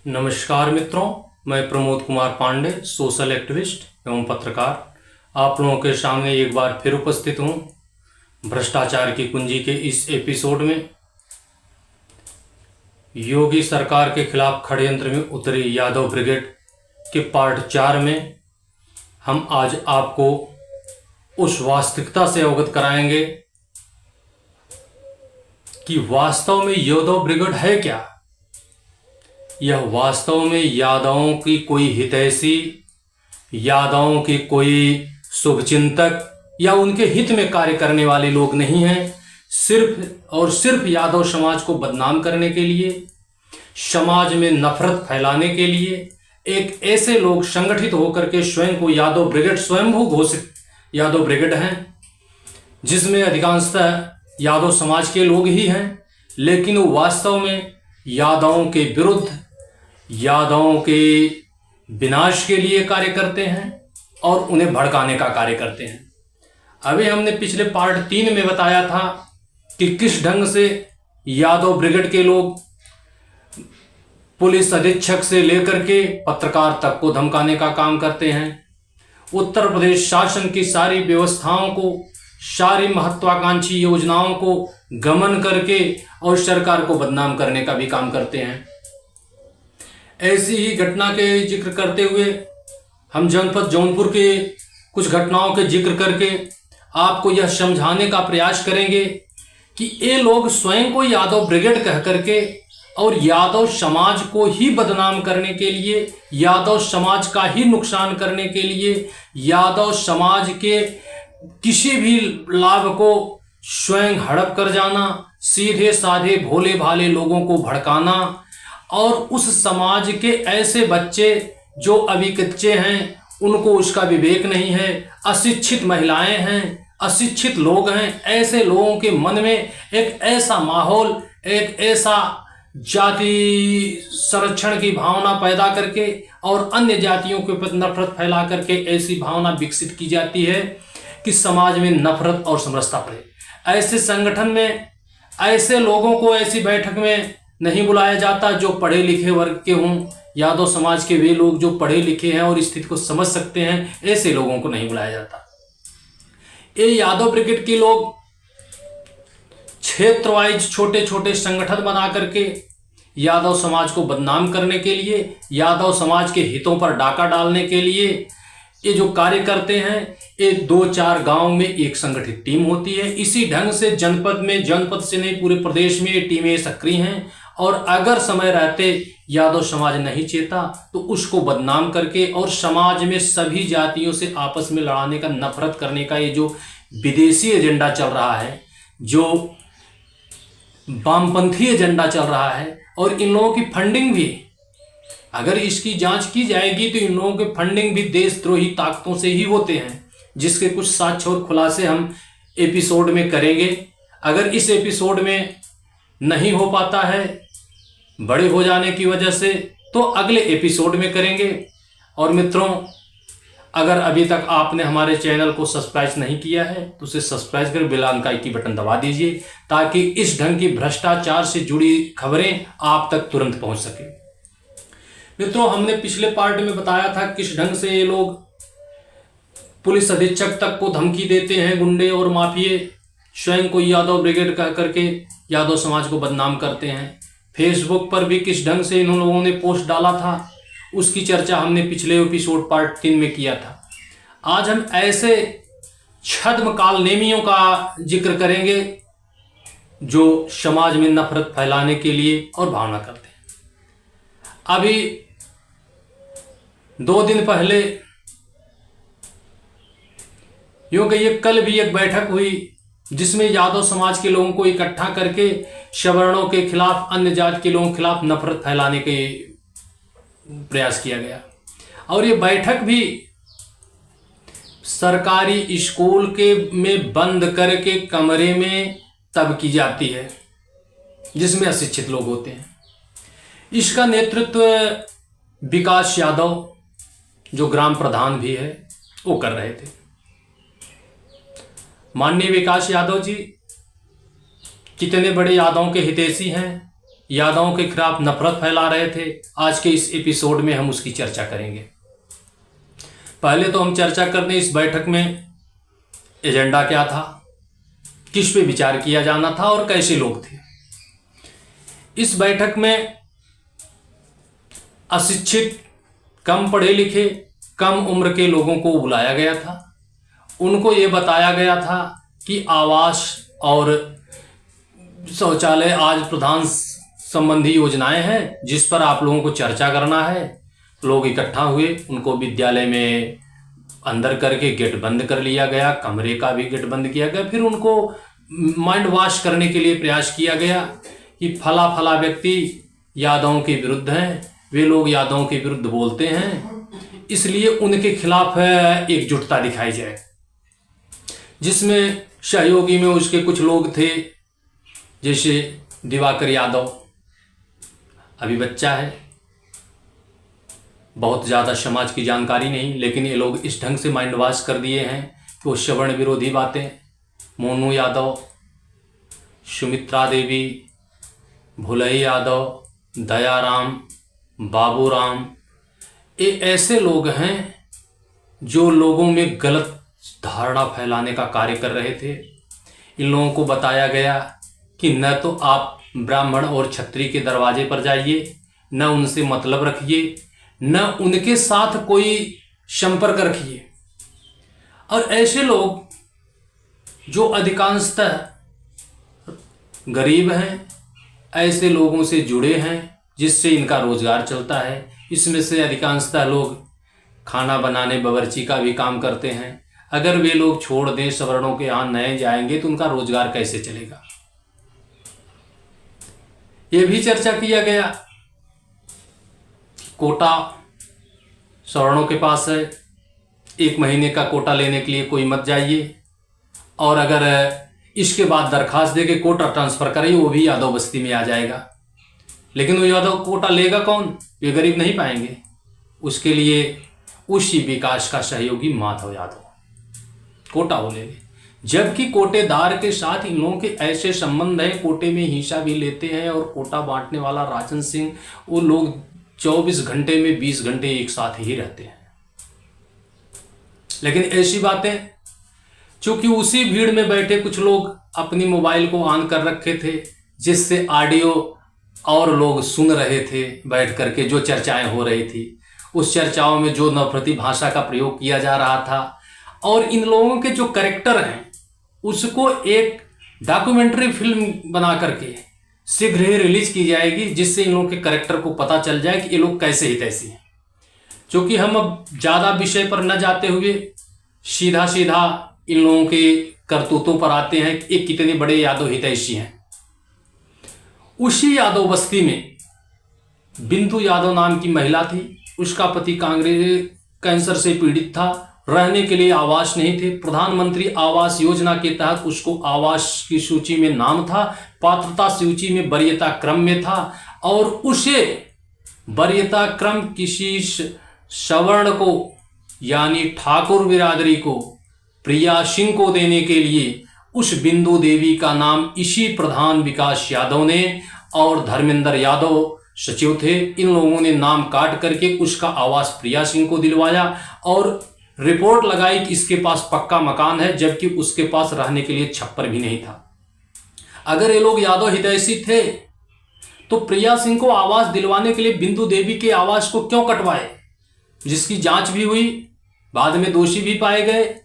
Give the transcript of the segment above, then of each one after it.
नमस्कार मित्रों, मैं प्रमोद कुमार पांडे, सोशल एक्टिविस्ट एवं पत्रकार आप लोगों के सामने एक बार फिर उपस्थित हूं। भ्रष्टाचार की कुंजी के इस एपिसोड में योगी सरकार के खिलाफ षड्यंत्र में उतरी यादव ब्रिगेड के पार्ट 4 में हम आज आपको उस वास्तविकता से अवगत कराएंगे कि वास्तव में यादव ब्रिगेड है क्या। यह वास्तव में यादवों की कोई हितैषी, यादवों की कोई शुभचिंतक या उनके हित में कार्य करने वाले लोग नहीं हैं। सिर्फ और सिर्फ यादव समाज को बदनाम करने के लिए, समाज में नफरत फैलाने के लिए एक ऐसे लोग संगठित होकर के स्वयं को यादव ब्रिगेड, स्वयंभू घोषित यादव ब्रिगेड हैं, जिसमें अधिकांशतः यादव समाज के लोग ही हैं, लेकिन वो वास्तव में यादवों के विरुद्ध, यादवों के विनाश के लिए कार्य करते हैं और उन्हें भड़काने का कार्य करते हैं। अभी हमने पिछले पार्ट 3 में बताया था कि किस ढंग से यादव ब्रिगेड के लोग पुलिस अधीक्षक से लेकर के पत्रकार तक को धमकाने का काम करते हैं। उत्तर प्रदेश शासन की सारी व्यवस्थाओं को, सारी महत्वाकांक्षी योजनाओं को गमन करके और सरकार को बदनाम करने का भी काम करते हैं। ऐसी ही घटना के जिक्र करते हुए हम जनपद जौनपुर के कुछ घटनाओं के जिक्र करके आपको यह समझाने का प्रयास करेंगे कि ये लोग स्वयं को यादव ब्रिगेड कह करके और यादव समाज को ही बदनाम करने के लिए, यादव समाज का ही नुकसान करने के लिए, यादव समाज के किसी भी लाभ को स्वयं हड़प कर जाना, सीधे साधे भोले भाले लोगों को भड़काना और उस समाज के ऐसे बच्चे जो अभी कच्चे हैं, उनको उसका विवेक नहीं है, अशिक्षित महिलाएं हैं, अशिक्षित लोग हैं, ऐसे लोगों के मन में एक ऐसा माहौल, एक ऐसा जाति संरक्षण की भावना पैदा करके और अन्य जातियों के प्रति नफरत फैला करके ऐसी भावना विकसित की जाती है कि समाज में नफरत और समरसता पड़े। ऐसे संगठन में ऐसे लोगों को ऐसी बैठक में नहीं बुलाया जाता जो पढ़े लिखे वर्ग के हों। यादव समाज के वे लोग जो पढ़े लिखे हैं और स्थिति को समझ सकते हैं, ऐसे लोगों को नहीं बुलाया जाता। ये यादव ब्रिगेड के लोग क्षेत्र वाइज छोटे छोटे संगठन बना करके यादव समाज को बदनाम करने के लिए, यादव समाज के हितों पर डाका डालने के लिए ये जो कार्य करते हैं, ये 2-4 गांव में एक संगठित टीम होती है। इसी ढंग से जनपद में, जनपद से नहीं पूरे प्रदेश में ये टीमें सक्रिय हैं और अगर समय रहते यादव समाज नहीं चेता तो उसको बदनाम करके और समाज में सभी जातियों से आपस में लड़ाने का, नफरत करने का ये जो विदेशी एजेंडा चल रहा है, जो वामपंथी एजेंडा चल रहा है, और इन लोगों की फंडिंग भी, अगर इसकी जांच की जाएगी तो इन लोगों के फंडिंग भी देशद्रोही ताकतों से ही होते हैं, जिसके कुछ साक्ष्य और खुलासे हम एपिसोड में करेंगे। अगर इस एपिसोड में नहीं हो पाता है बड़े हो जाने की वजह से, तो अगले एपिसोड में करेंगे। और मित्रों, अगर अभी तक आपने हमारे चैनल को सब्सक्राइब नहीं किया है तो उसे सब्सक्राइब कर बेल आइकन की बटन दबा दीजिए, ताकि इस ढंग की भ्रष्टाचार से जुड़ी खबरें आप तक तुरंत पहुंच सके। मित्रों, हमने पिछले पार्ट में बताया था किस ढंग से ये लोग पुलिस अधीक्षक तक को धमकी देते हैं, गुंडे और माफिए स्वयं को यादव ब्रिगेड कह करके यादव समाज को बदनाम करते हैं। फेसबुक पर भी किस ढंग से इन लोगों ने पोस्ट डाला था, उसकी चर्चा हमने पिछले एपिसोड पार्ट 3 में किया था। आज हम ऐसे छद्म कालनेमियों का जिक्र करेंगे जो समाज में नफरत फैलाने के लिए और भावना करते हैं। अभी 2 दिन पहले यूं कहिए कल भी एक बैठक हुई जिसमें यादव समाज के लोगों को इकट्ठा करके सवर्णों के खिलाफ, अन्य जाति के लोगों के खिलाफ नफरत फैलाने के प्रयास किया गया। और ये बैठक भी सरकारी स्कूल के में बंद करके कमरे में तब की जाती है जिसमें अशिक्षित लोग होते हैं। इसका नेतृत्व विकास यादव, जो ग्राम प्रधान भी है, वो कर रहे थे। माननीय विकास यादव जी कितने बड़े यादवों के हितैषी हैं, यादवों के खिलाफ नफरत फैला रहे थे। आज के इस एपिसोड में हम उसकी चर्चा करेंगे। पहले तो हम चर्चा करने इस बैठक में एजेंडा क्या था, किस पे विचार किया जाना था और कैसे लोग थे। इस बैठक में अशिक्षित, कम पढ़े लिखे, कम उम्र के लोगों को बुलाया गया था। उनको ये बताया गया था कि आवास और शौचालय आज प्रधान संबंधी योजनाएं हैं जिस पर आप लोगों को चर्चा करना है। लोग इकट्ठा हुए, उनको विद्यालय में अंदर करके गेट बंद कर लिया गया, कमरे का भी गेट बंद किया गया। फिर उनको माइंड वॉश करने के लिए प्रयास किया गया कि फला फला व्यक्ति यादवों के विरुद्ध हैं, वे लोग यादवों के विरुद्ध बोलते हैं, इसलिए उनके खिलाफ एकजुटता दिखाई जाए। जिसमें सहयोगी में उसके कुछ लोग थे, जैसे दिवाकर यादव, अभी बच्चा है, बहुत ज़्यादा समाज की जानकारी नहीं, लेकिन ये लोग इस ढंग से माइंड वॉश कर दिए हैं कि वो सवर्ण विरोधी बातें। मोनू यादव, सुमित्रा देवी, भुलई यादव, दयाराम, बाबूराम, ये ऐसे लोग हैं जो लोगों में गलत धारणा फैलाने का कार्य कर रहे थे। इन लोगों को बताया गया कि न तो आप ब्राह्मण और क्षत्रिय के दरवाजे पर जाइए, न उनसे मतलब रखिए, न उनके साथ कोई संपर्क रखिए। और ऐसे लोग जो अधिकांशतः गरीब हैं, ऐसे लोगों से जुड़े हैं जिससे इनका रोजगार चलता है। इसमें से अधिकांशतः लोग खाना बनाने, बावर्ची का भी काम करते हैं। अगर वे लोग छोड़ दें, सवर्णों के यहाँ नए जाएंगे तो उनका रोजगार कैसे चलेगा। ये भी चर्चा किया गया, कोटा सवर्णों के पास है, 1 महीने का कोटा लेने के लिए कोई मत जाइए, और अगर इसके बाद दरखास्त दे के कोटा ट्रांसफ़र करिए, वो भी यादव बस्ती में आ जाएगा। लेकिन वो यादव कोटा लेगा कौन, वे गरीब नहीं पाएंगे। उसके लिए उसी विकास का सहयोगी माधव यादव कोटा वो ले ले। जबकि कोटेदार के साथ इन लोगों के ऐसे संबंध हैं, कोटे में हिस्सा भी लेते हैं, और कोटा बांटने वाला राजन सिंह, वो लोग 24 घंटे में 20 घंटे एक साथ ही रहते हैं। लेकिन ऐसी बातें, चूंकि उसी भीड़ में बैठे कुछ लोग अपनी मोबाइल को ऑन कर रखे थे, जिससे ऑडियो और लोग सुन रहे थे बैठ करके जो चर्चाएं हो रही थी। उस चर्चाओं में जो नफरती भाषा का प्रयोग किया जा रहा था, और इन लोगों के जो कैरेक्टर हैं उसको एक डॉक्यूमेंट्री फिल्म बना करके शीघ्र ही रिलीज की जाएगी, जिससे इन लोगों के कैरेक्टर को पता चल जाए कि ये लोग कैसे हितैषी हैं। क्योंकि हम अब ज़्यादा विषय पर न जाते हुए सीधा सीधा इन लोगों के करतूतों पर आते हैं कि कितने बड़े यादव हितैषी हैं। उसी यादव बस्ती में बिंदु यादव नाम की महिला थी, उसका पति कांग्रेस कैंसर से पीड़ित था, रहने के लिए आवास नहीं थे। प्रधानमंत्री आवास योजना के तहत उसको आवास की सूची में नाम था, पात्रता सूची में वरीयता क्रम में था, और उसे वरीयता क्रम किसी सवर्ण को यानी ठाकुर बिरादरी को, प्रिया सिंह को देने के लिए उस बिंदु देवी का नाम इसी प्रधान विकास यादव ने और धर्मेंद्र यादव सचिव थे, इन लोगों ने नाम काट करके उसका आवास प्रिया सिंह को दिलवाया, और रिपोर्ट लगाई कि इसके पास पक्का मकान है, जबकि उसके पास रहने के लिए छप्पर भी नहीं था। अगर ये लोग यादव हितैषी थे तो प्रिया सिंह को आवास दिलवाने के लिए बिंदु देवी के आवास को क्यों कटवाए, जिसकी जांच भी हुई, बाद में दोषी भी पाए गए,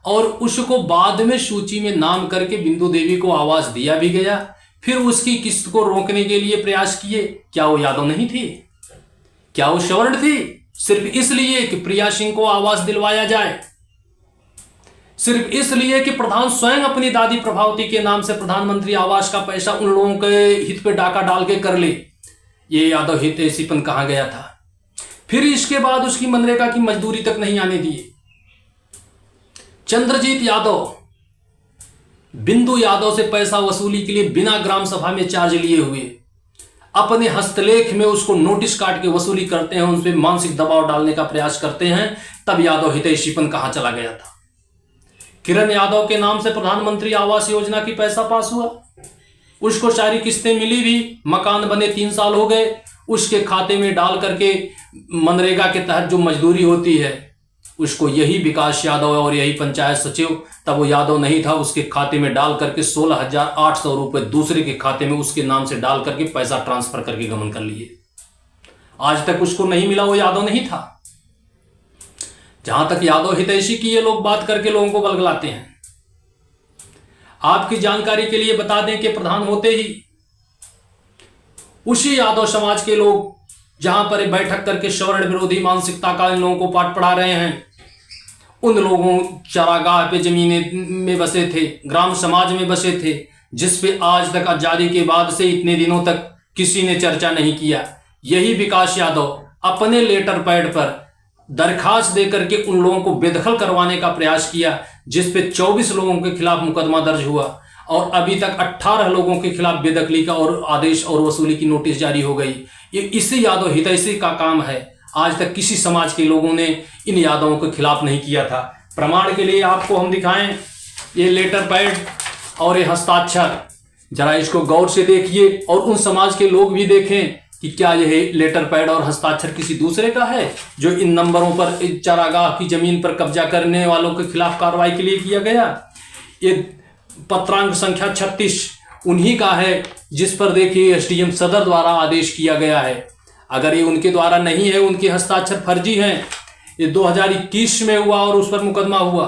और उसको बाद में सूची में नाम करके बिंदु देवी को आवास दिया भी गया। फिर उसकी किस्त को रोकने के लिए प्रयास किए। क्या वो यादव नहीं थी? क्या वो सवर्ण थी? सिर्फ इसलिए कि प्रिया सिंह को आवास दिलवाया जाए, सिर्फ इसलिए कि प्रधान स्वयं अपनी दादी प्रभावती के नाम से प्रधानमंत्री आवास का पैसा उन लोगों के हित पे डाका डाल के कर ले, ये यादव हितैषीपन कहां गया था? फिर इसके बाद उसकी मनरेगा की मजदूरी तक नहीं आने दिए। चंद्रजीत यादव बिंदु यादव से पैसा वसूली के लिए बिना ग्राम सभा में चार्ज लिए हुए अपने हस्तलेख में उसको नोटिस काट के वसूली करते हैं, उन पर मानसिक दबाव डालने का प्रयास करते हैं। तब यादव हितैषीपन कहां चला गया था? किरण यादव के नाम से प्रधानमंत्री आवास योजना की पैसा पास हुआ, उसको सारी किस्तें मिली भी, मकान बने 3 साल हो गए, उसके खाते में डाल करके मनरेगा के तहत जो मजदूरी होती है उसको यही विकास यादव और यही पंचायत सचिव, तब वो यादव नहीं था, उसके खाते में डाल करके 16,800 रुपये दूसरे के खाते में उसके नाम से डाल करके पैसा ट्रांसफर करके गमन कर लिए। आज तक उसको नहीं मिला, वो यादव नहीं था। जहां तक यादव हितैषी की ये लोग बात करके लोगों को बलगलाते हैं। आपकी जानकारी के लिए बता दें कि प्रधान होते ही उसी यादव समाज के लोग जहां पर बैठक करके सवर्ण विरोधी मानसिकता का इन लोगों को पाठ पढ़ा रहे हैं, उन लोगों चरागाह पे जमीनें में बसे थे, ग्राम समाज में बसे थे, जिस पे आज तक आजादी के बाद से इतने दिनों तक किसी ने चर्चा नहीं किया। यही विकास यादव अपने लेटर पैड पर दरखास्त देकर के उन लोगों को बेदखल करवाने का प्रयास किया, जिस पे 24 लोगों के खिलाफ मुकदमा दर्ज हुआ और अभी तक 18 लोगों के खिलाफ बेदखली का और आदेश और वसूली की नोटिस जारी हो गई। ये इसी यादव हितैषी का काम है। आज तक किसी समाज के लोगों ने इन यादवों के खिलाफ नहीं किया था। प्रमाण के लिए आपको हम दिखाएं ये लेटर पैड और ये हस्ताक्षर, जरा इसको गौर से देखिए और उन समाज के लोग भी देखें कि क्या यह लेटर पैड और हस्ताक्षर किसी दूसरे का है जो इन नंबरों पर इस चारागाह की जमीन पर कब्जा करने वालों के खिलाफ कार्रवाई के लिए किया गया। ये पत्रांक संख्या 36 उन्हीं का है, जिस पर देखिए एसडीएम सदर द्वारा आदेश किया गया है। अगर ये उनके द्वारा नहीं है, उनके हस्ताक्षर फर्जी हैं, ये 2021 में हुआ और उस पर मुकदमा हुआ।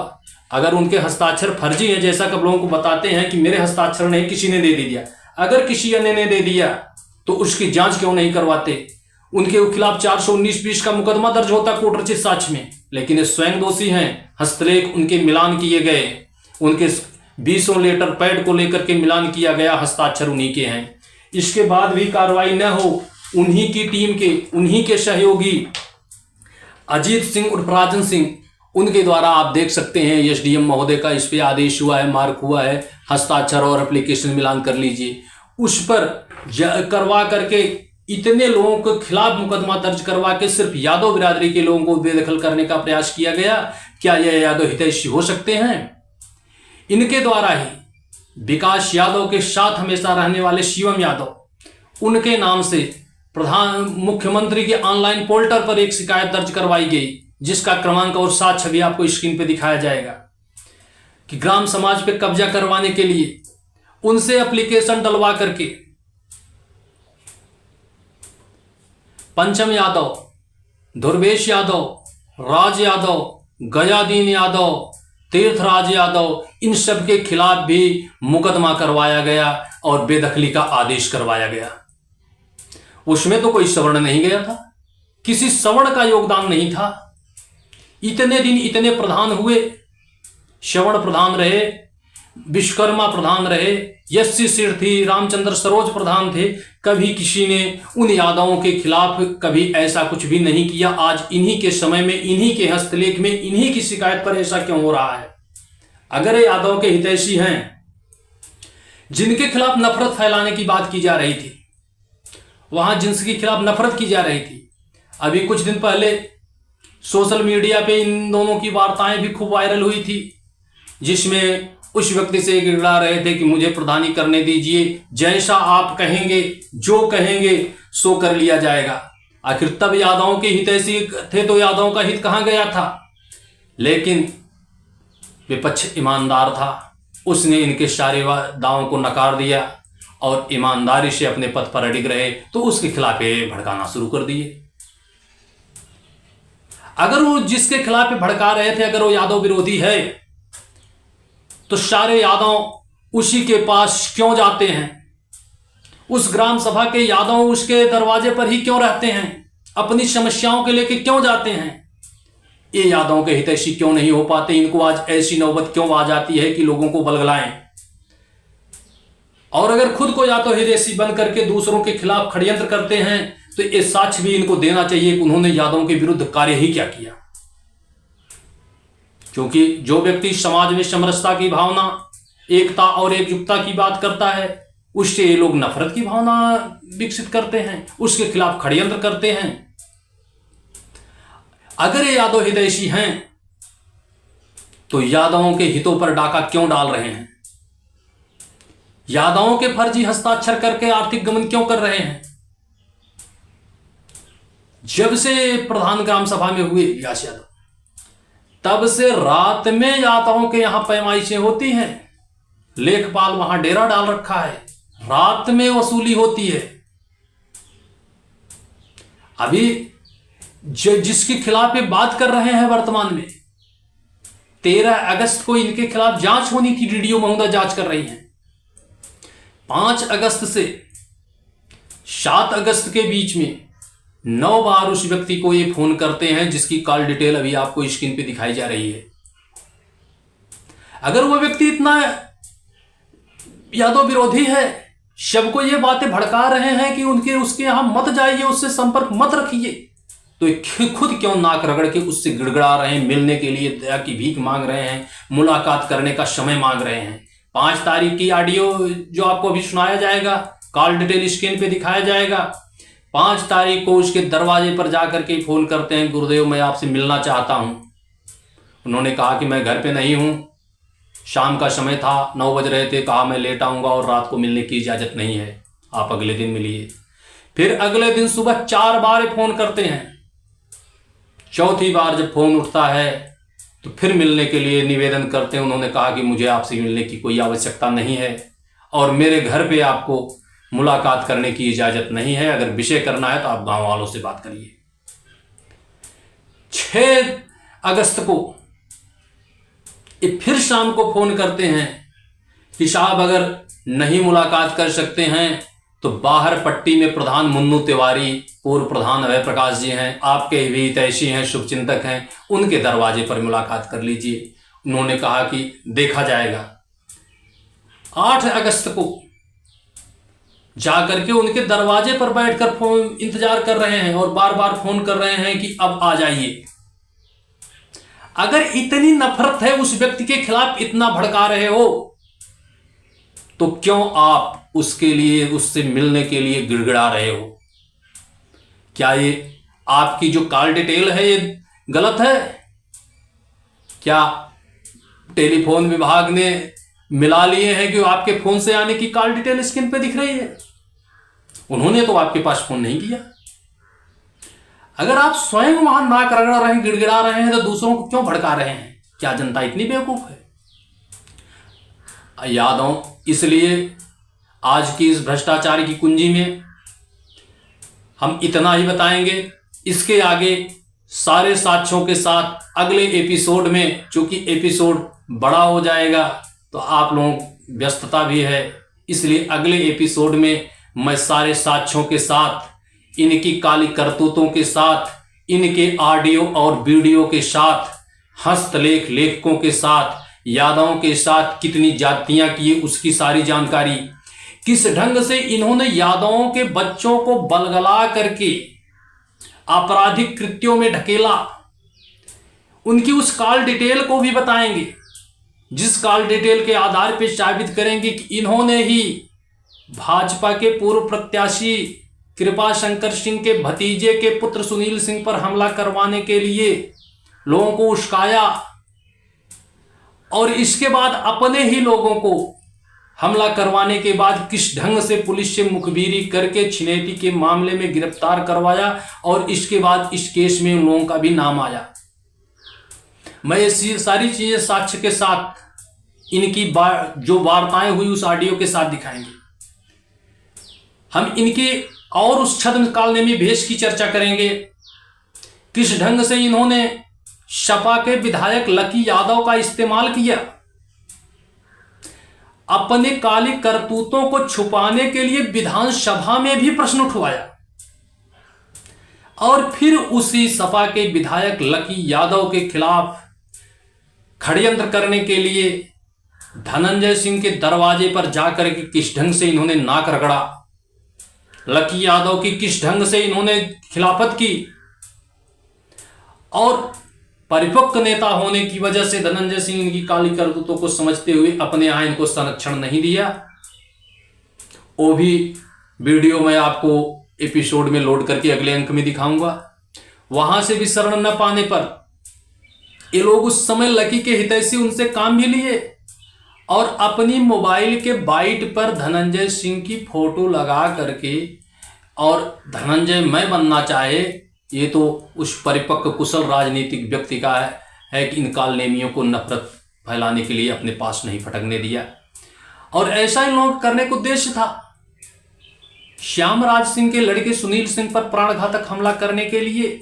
अगर उनके हस्ताक्षर फर्जी हैं, जैसा कब लोगों को बताते हैं कि मेरे हस्ताक्षर नहीं, किसी ने दे दिया, अगर किसी अन्य ने दे दिया तो उसकी जांच क्यों नहीं करवाते? उनके खिलाफ 419-20 का मुकदमा दर्ज होता कोर्ट रचित साक्ष्य में, लेकिन ये स्वयं दोषी हैं। हस्तलेख उनके मिलान किए गए, उनके 20 लेटर पैड को लेकर के मिलान किया गया, हस्ताक्षर उन्हीं के हैं। इसके बाद भी कार्रवाई न हो, उन्हीं की टीम के, उन्हीं के सहयोगी अजीत सिंह उर्फ राजन सिंह, उनके द्वारा आप देख सकते हैं एसडीएम महोदय का इस पे आदेश हुआ है, मार्क हुआ है, हस्ताक्षर और एप्लीकेशन मिलान कर लीजिए। उस पर करवा करके इतने लोगों के खिलाफ मुकदमा दर्ज करवा के सिर्फ यादव बिरादरी के लोगों को बेदखल करने का प्रयास किया गया। क्या यह यादव हितैषी हो सकते हैं? इनके द्वारा ही विकास यादव के साथ हमेशा रहने वाले शिवम यादव, उनके नाम से प्रधान मुख्यमंत्री के ऑनलाइन पोर्टल पर एक शिकायत दर्ज करवाई गई, जिसका क्रमांक और साथ छवि आपको स्क्रीन पे दिखाया जाएगा कि ग्राम समाज पे कब्जा करवाने के लिए उनसे एप्लीकेशन डलवा करके पंचम यादव, ध्रुवेश यादव, राज यादव, गयादीन यादव, तीर्थराज यादव, इन सब के खिलाफ भी मुकदमा करवाया गया और बेदखली का आदेश करवाया गया। उसमें तो कोई सवर्ण नहीं गया था, किसी सवर्ण का योगदान नहीं था। इतने दिन इतने प्रधान हुए, श्रवण प्रधान रहे, विश्वकर्मा प्रधान रहे, यस्सी सिर थी, रामचंद्र सरोज प्रधान थे, कभी किसी ने उन यादवों के खिलाफ कभी ऐसा कुछ भी नहीं किया। आज इन्हीं के समय में, इन्हीं के हस्तलेख में, इन्हीं की शिकायत पर ऐसा क्यों हो रहा है? अगर ये यादव के हितैषी हैं, जिनके खिलाफ नफरत फैलाने की बात की जा रही थी, वहां जिनके खिलाफ नफरत की जा रही थी, अभी कुछ दिन पहले सोशल मीडिया पे इन दोनों की वार्ताएं भी खूब वायरल हुई थी, जिसमें उस व्यक्ति से गिड़ा रहे थे कि मुझे प्रधानी करने दीजिए, जैसा आप कहेंगे, जो कहेंगे सो कर लिया जाएगा। आखिर तब यादवों के हितैषी थे तो यादवों का हित कहां गया था? लेकिन विपक्ष ईमानदार था, उसने इनके सारे दावों को नकार दिया और ईमानदारी से अपने पद पर अडिग रहे, तो उसके खिलाफ भड़काना शुरू कर दिए। अगर वो जिसके खिलाफ भड़का रहे थे, अगर वो यादव विरोधी है, तो सारे यादव उसी के पास क्यों जाते हैं? उस ग्राम सभा के यादव उसके दरवाजे पर ही क्यों रहते हैं? अपनी समस्याओं के लेके क्यों जाते हैं? ये यादवों के हितैषी क्यों नहीं हो पाते? इनको आज ऐसी नौबत क्यों आ जाती है कि लोगों को बलगलाएं? और अगर खुद को यादव हितैषी बन करके दूसरों के खिलाफ षड्यंत्र करते हैं, तो ये साक्ष्य भी इनको देना चाहिए कि उन्होंने यादवों के विरुद्ध कार्य ही क्या किया। क्योंकि जो व्यक्ति समाज में समरसता की भावना, एकता और एकजुटता की बात करता है, उससे ये लोग नफरत की भावना विकसित करते हैं, उसके खिलाफ षड्यंत्र करते हैं। अगर ये यादव हितैषी हैं, तो यादवों के हितों पर डाका क्यों डाल रहे हैं? यादवों के फर्जी हस्ताक्षर करके आर्थिक गमन क्यों कर रहे हैं? जब से प्रधान ग्राम सभा में हुए यश यादव, तब से रात में यादवों के यहां पैमाइशें होती हैं। लेखपाल वहां डेरा डाल रखा है, रात में वसूली होती है। अभी जिसके खिलाफ ये बात कर रहे हैं वर्तमान में, 13 अगस्त को इनके खिलाफ जांच होनी थी, डीडीओ महोदय जांच कर रही हैं। 5 अगस्त से 7 अगस्त के बीच में 9 बार उस व्यक्ति को ये फोन करते हैं, जिसकी कॉल डिटेल अभी आपको स्क्रीन पे दिखाई जा रही है। अगर वो व्यक्ति इतना यादव विरोधी है, सबको ये बातें भड़का रहे हैं कि उसके यहां मत जाइए, उससे संपर्क मत रखिए, तो खुद क्यों नाक रगड़ के उससे गिड़गिड़ा रहे हैं, मिलने के लिए दया की भीख मांग रहे हैं, मुलाकात करने का समय मांग रहे हैं। 5 तारीख की ऑडियो जो आपको अभी सुनाया जाएगा, कॉल डिटेल स्क्रीन पे दिखाया जाएगा। 5 तारीख को उसके दरवाजे पर जाकर के फोन करते हैं, गुरुदेव मैं आपसे मिलना चाहता हूं। उन्होंने कहा कि मैं घर पे नहीं हूं, शाम का समय था, 9 बज रहे थे, कहा मैं लेट आऊंगा और रात को मिलने की इजाजत नहीं है, आप अगले दिन मिलिए। फिर अगले दिन सुबह 4 बार फोन करते हैं। चौथी बार जब फोन उठता है तो फिर मिलने के लिए निवेदन करते हैं। उन्होंने कहा कि मुझे आपसे मिलने की कोई आवश्यकता नहीं है और मेरे घर पे आपको मुलाकात करने की इजाजत नहीं है, अगर विषय करना है तो आप गांव वालों से बात करिए। 6 अगस्त को ये फिर शाम को फोन करते हैं कि साहब अगर नहीं मुलाकात कर सकते हैं तो बाहर पट्टी में प्रधान मुन्नू तिवारी, पूर्व प्रधान अभय प्रकाश जी हैं, आपके भी हितैषी हैं, शुभचिंतक हैं, उनके दरवाजे पर मुलाकात कर लीजिए। उन्होंने कहा कि देखा जाएगा। 8 अगस्त को जाकर के उनके दरवाजे पर बैठकर फोन इंतजार कर रहे हैं और बार बार फोन कर रहे हैं कि अब आ जाइए। अगर इतनी नफरत है उस व्यक्ति के खिलाफ, इतना भड़का रहे हो, तो क्यों आप उसके लिए, उससे मिलने के लिए गिड़गिड़ा रहे हो? क्या ये आपकी जो कॉल डिटेल है ये गलत है? क्या टेलीफोन विभाग ने मिला लिए हैं कि आपके फोन से आने की कॉल डिटेल स्क्रीन पे दिख रही है? उन्होंने तो आपके पास फोन नहीं किया। अगर आप स्वयं वहां नाक रगड़ा रहे हैं, गिड़गिड़ा रहे हैं, तो दूसरों को क्यों भड़का रहे हैं? क्या जनता इतनी बेवकूफ है? यादव इसलिए आज की इस भ्रष्टाचार की कुंजी में हम इतना ही बताएंगे। इसके आगे सारे साक्ष्यों के साथ अगले एपिसोड में, चूंकि एपिसोड बड़ा हो जाएगा तो आप लोगों व्यस्तता भी है, इसलिए अगले एपिसोड में मैं सारे साक्ष्यों के साथ, इनकी काली करतूतों के साथ, इनके ऑडियो और वीडियो के साथ, हस्तलेख लेखकों के साथ, यादवों के साथ कितनी जातियां किए उसकी सारी जानकारी, किस ढंग से इन्होंने यादवों के बच्चों को बलगला करके आपराधिक कृत्यों में ढकेला, उनकी उस कॉल डिटेल को भी बताएंगे, जिस कॉल डिटेल के आधार पर साबित करेंगे कि इन्होंने ही भाजपा के पूर्व प्रत्याशी कृपा शंकर सिंह के भतीजे के पुत्र सुनील सिंह पर हमला करवाने के लिए लोगों को उस्काया और इसके बाद अपने ही लोगों को हमला करवाने के बाद किस ढंग से पुलिस से मुखबिरी करके छिनेटी के मामले में गिरफ्तार करवाया और इसके बाद इस केस में उन लोगों का भी नाम आया। मैं ये सारी चीजें साक्ष्य के साथ, इनकी जो वार्ताएं हुई उस ऑडियो के साथ दिखाएंगे। हम इनके और उस छद्मकालनेमी भेष की चर्चा करेंगे, किस ढंग से इन्होंने सपा के विधायक लकी यादव का इस्तेमाल किया, अपने काली करतूतों को छुपाने के लिए विधानसभा में भी प्रश्न उठवाया और फिर उसी सपा के विधायक लकी यादव के खिलाफ षड्यंत्र करने के लिए धनंजय सिंह के दरवाजे पर जाकर के किस ढंग से इन्होंने नाक रगड़ा, लकी यादव की किस ढंग से इन्होंने खिलाफत की और परिपक्व नेता होने की वजह से धनंजय सिंह इनकी काली करतूतों को समझते हुए अपने यहां इनको संरक्षण नहीं दिया। वो भी वीडियो मैं आपको एपिसोड में लोड करके अगले अंक में दिखाऊंगा। वहां से भी शरण न पाने पर ये लोग उस समय लकी के हितैषी उनसे काम भी लिए और अपनी मोबाइल के बाइट पर धनंजय सिंह की फोटो लगा करके और धनंजय मैं बनना चाहे, ये तो उस परिपक्व कुशल राजनीतिक व्यक्ति का है कि इन कालनेमियों को नफरत फैलाने के लिए अपने पास नहीं फटकने दिया। और ऐसा इन लोगों करने का उद्देश्य था श्यामराज सिंह के लड़के सुनील सिंह पर प्राणघातक हमला करने के लिए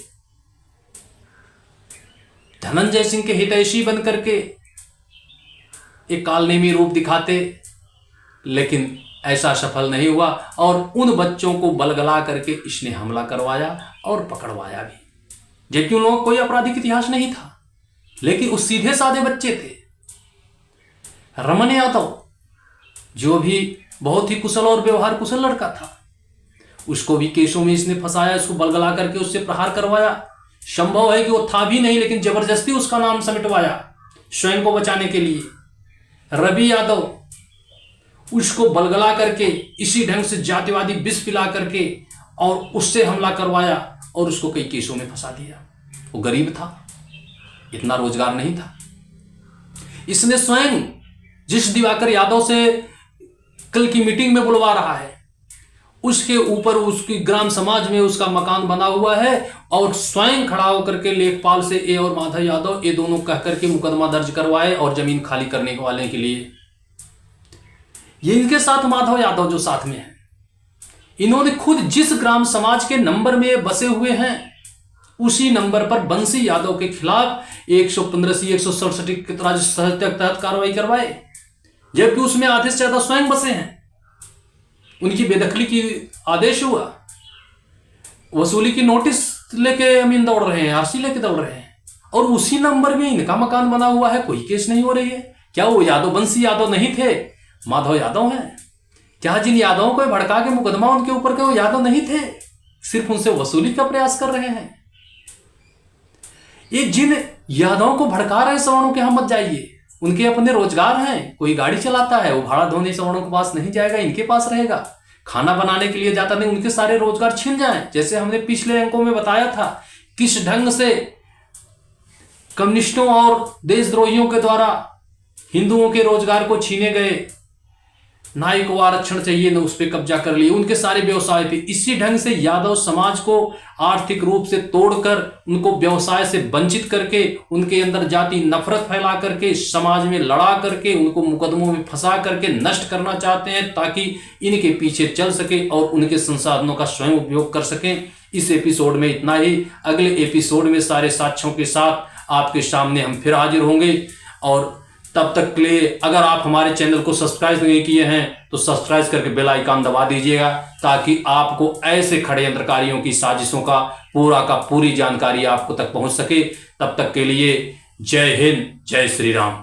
धनंजय सिंह के हितैषी बन करके एक कालनेमी रूप दिखाते, लेकिन ऐसा सफल नहीं हुआ और उन बच्चों को बलगला करके इसने हमला करवाया और पकड़वाया भी, जबकि उन लोगों को कोई आपराधिक इतिहास नहीं था। लेकिन उस सीधे साधे बच्चे थे। रमन यादव जो भी बहुत ही कुशल और व्यवहार कुशल लड़का था, उसको भी केसों में इसने फंसाया, उसको बलगला करके उससे प्रहार करवाया। संभव है कि वो था भी नहीं, लेकिन जबरदस्ती उसका नाम समेटवाया स्वयं को बचाने के लिए। रवि यादव उसको बलगला करके इसी ढंग से जातिवादी विष पिला करके और उससे हमला करवाया और उसको कई केसों में फंसा दिया। वो गरीब था, इतना रोजगार नहीं था। इसने स्वयं जिस दिवाकर यादव से कल की मीटिंग में बुलवा रहा है, उसके ऊपर उसकी ग्राम समाज में उसका मकान बना हुआ है और स्वयं खड़ा होकर के लेखपाल से ए और माधव यादव ये दोनों कह करके मुकदमा दर्ज करवाए और जमीन खाली करने वाले के लिए। ये इनके साथ माधव यादव जो साथ में है, इन्होंने खुद जिस ग्राम समाज के नंबर में बसे हुए हैं उसी नंबर पर बंसी यादव के खिलाफ 115 167 के राज्य के तहत कार्रवाई करवाए, जबकि उसमें आधे से ज्यादा स्वयं बसे हैं। उनकी बेदखली की आदेश हुआ, वसूली की नोटिस लेके अमीन दौड़ रहे हैं, आरसी लेके दौड़ रहे हैं, और उसी नंबर में इनका मकान बना हुआ है, कोई केस नहीं हो रही है। क्या वो यादव बंसी यादव नहीं थे, माधव यादव हैं? क्या जिन यादवों को भड़का के मुकदमा उनके ऊपर के वो यादव नहीं थे, सिर्फ उनसे वसूली का प्रयास कर रहे हैं? ये जिन यादवों को भड़का रहे सवर्णों के यहां मत जाइए, उनके अपने रोजगार हैं, कोई गाड़ी चलाता है वो भाड़ा धोने सवर्णों के पास नहीं जाएगा, इनके पास रहेगा। खाना बनाने के लिए जाता नहीं, उनके सारे रोजगार छिन जाएं। जैसे हमने पिछले अंकों में बताया था किस ढंग से कम्युनिस्टों और देशद्रोहियों के द्वारा हिंदुओं के रोजगार को छीने गए, नाई को आरक्षण चाहिए न उस पर कब्जा कर लिए, उनके सारे व्यवसाय पे। इसी ढंग से यादव समाज को आर्थिक रूप से तोड़कर उनको व्यवसाय से वंचित करके उनके अंदर जाति नफरत फैला करके समाज में लड़ा करके उनको मुकदमों में फंसा करके नष्ट करना चाहते हैं, ताकि इनके पीछे चल सके और उनके संसाधनों का स्वयं उपयोग कर सकें। इस एपिसोड में इतना ही। अगले एपिसोड में सारे साक्ष्यों के साथ आपके सामने हम फिर हाजिर होंगे, और तब तक के लिए अगर आप हमारे चैनल को सब्सक्राइब नहीं किए हैं तो सब्सक्राइब करके बेल आइकन दबा दीजिएगा, ताकि आपको ऐसे षड्यंत्रकारियों की साजिशों का पूरी जानकारी आपको तक पहुंच सके। तब तक के लिए जय हिंद, जय श्री राम।